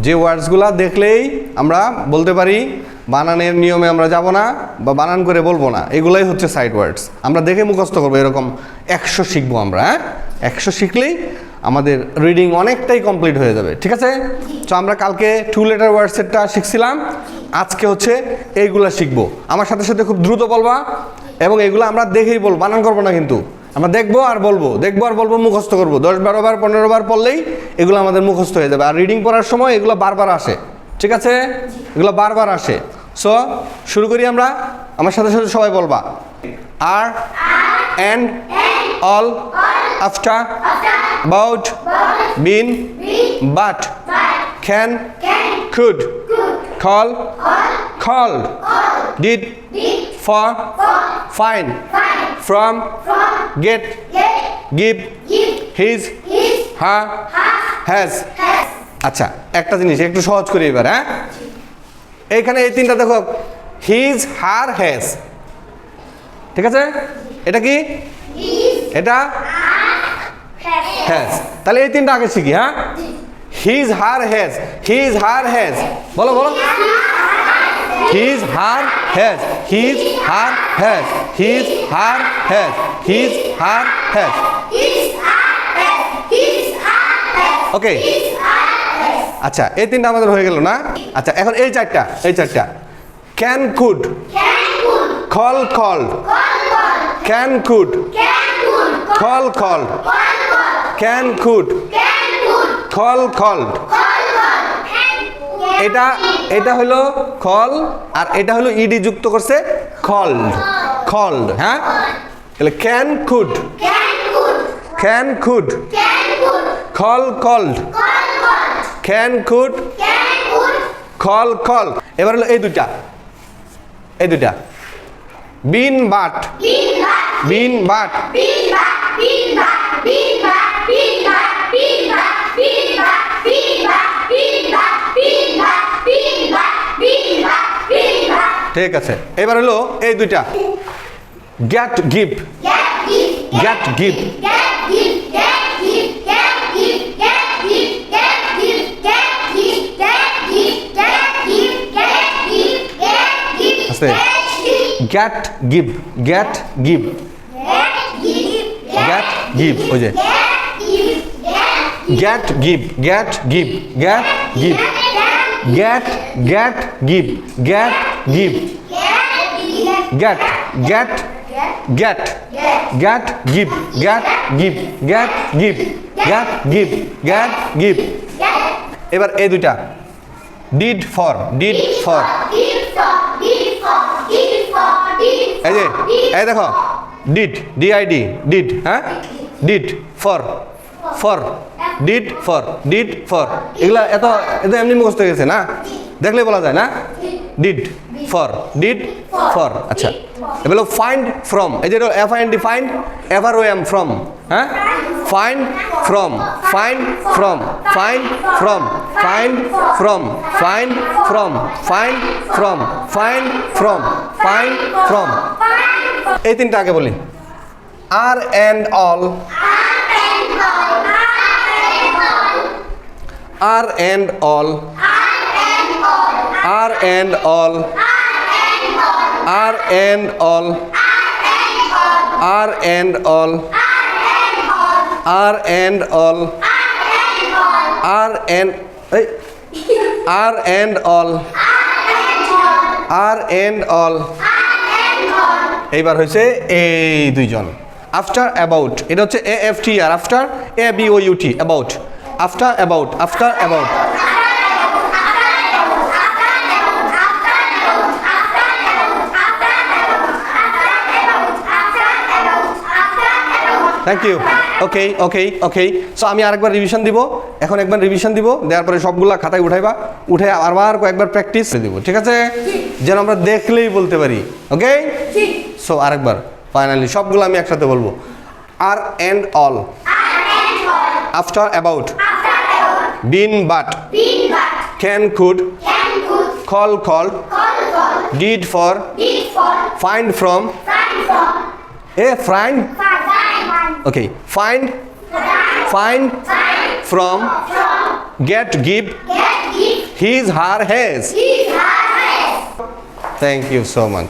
যে ওয়ার্ডসগুলো দেখলেই আমরা বলতে পারি, বানানের নিয়মে আমরা যাব না বা বানান করে বলবো না, এগুলাই হচ্ছে সাইট ওয়ার্ডস। আমরা দেখে মুখস্থ করবো, এরকম 100 শিখবো আমরা। 100 শিখলেই আমাদের রিডিং অনেকটাই কমপ্লিট হয়ে যাবে, ঠিক আছে? তো আমরা কালকে 2 লেটার ওয়ার্ড সেটটা শিখছিলাম, আজকে হচ্ছে এইগুলা শিখবো। আমার সাথে সাথে খুব দ্রুত বলবা, এবং এগুলো আমরা দেখেই বলবো, বানান করবো না কিন্তু। আমরা দেখবো আর বলবো, মুখস্থ করবো। 10-12 বার 15 বার পড়লেই এগুলো আমাদের মুখস্থ হয়ে যাবে। আর রিডিং পড়ার সময় এগুলো বারবার আসে, ঠিক আছে? এগুলো বারবার আসে। সো শুরু করি আমরা, আমার সাথে সাথে সবাই বলবা। আর, and, all, after, about, been, but, can, could, call, called, did, for, find, from, get, give, his, her, has। আচ্ছা, একটা জিনিস একটু সহজ করি এবার। হ্যাঁ, এইখানে এই তিনটা দেখো, হিজ, হার, হ্যাজ, ঠিক আছে? এটা কি? এটা হ্যাজ। তাহলে এই তিনটা আগে শিখি। হ্যাঁ, his, her, has. His, her, has, বলো বলো। His, her, has. His, her, has. His, her, has. His, her, has. Okay, আচ্ছা, এই তিনটা আমাদের হয়ে গেল না? আচ্ছা, এখন এই চারটা। Can, could, call, called, can, could, call, called, can, could, call, called. এটা হলো কল, আর এটা হলো ইডি যুক্ত করছে কল্ড। হ্যাঁ, তাহলে can, could, can, could, call, called, can, could, call, called. এবার হলো এই দুইটা, বিন, বাট, বিন, বাট, ঠিক আছে। এবার হলো এই দুইটা, get, give, get, give, get, give, get, give, get, give, ওই যে get, give, get, give, get, give, get, get, give, get, give, get, get, get, get, give, get, give, get, give, get, give, get, give. এবার এই দুইটা, did, for, did, for. এই যে এই দেখো, did, DID, did. হ্যাঁ, did, for, for, did, for, did, for. এগুলা এত এমনি মুখস্থ হয়ে গেছে না, দেখলে বলা যায় না? Did, for, did, for. আচ্ছা, এবার হলো ফাইন্ড, ফ্রম। এই যে FIND, ফাইন্ড, FROM, ফ্রম। হ্যাঁ, find, from, find, from, find, from, find, from, find, from, find, from, find, from, find, from. এই তিনটা আগে বলি। Are, and, all, are, and, all, are, and, all, are, and, all, are, and, all, are, and, all, are, and, are, and, all, are, and, all. এইবার হয়েছে এই দুইজন। After, about, এটা হচ্ছে AFTR, after, ABOUT, about, after, about, after, about. Thank you. Okay okay okay. So আমি আরেকবার revision দিব, এখন একবার রিভিশন দিব, দেওয়ার পরে সবগুলা খাতায় উঠাইবা, উঠে আবার কয়েকবার প্র্যাকটিস দিব, ঠিক আছে? যেন আমরা দেখলেই বলতে পারি। ওকে, সো আরেকবার ফাইনালি সবগুলো আমি একসাথে বলবো। Are, and, all, after, about, been, but, can, could, call, called, did, for, find, from, find, okay, find from, Get, give. His, her, his. Thank you so much.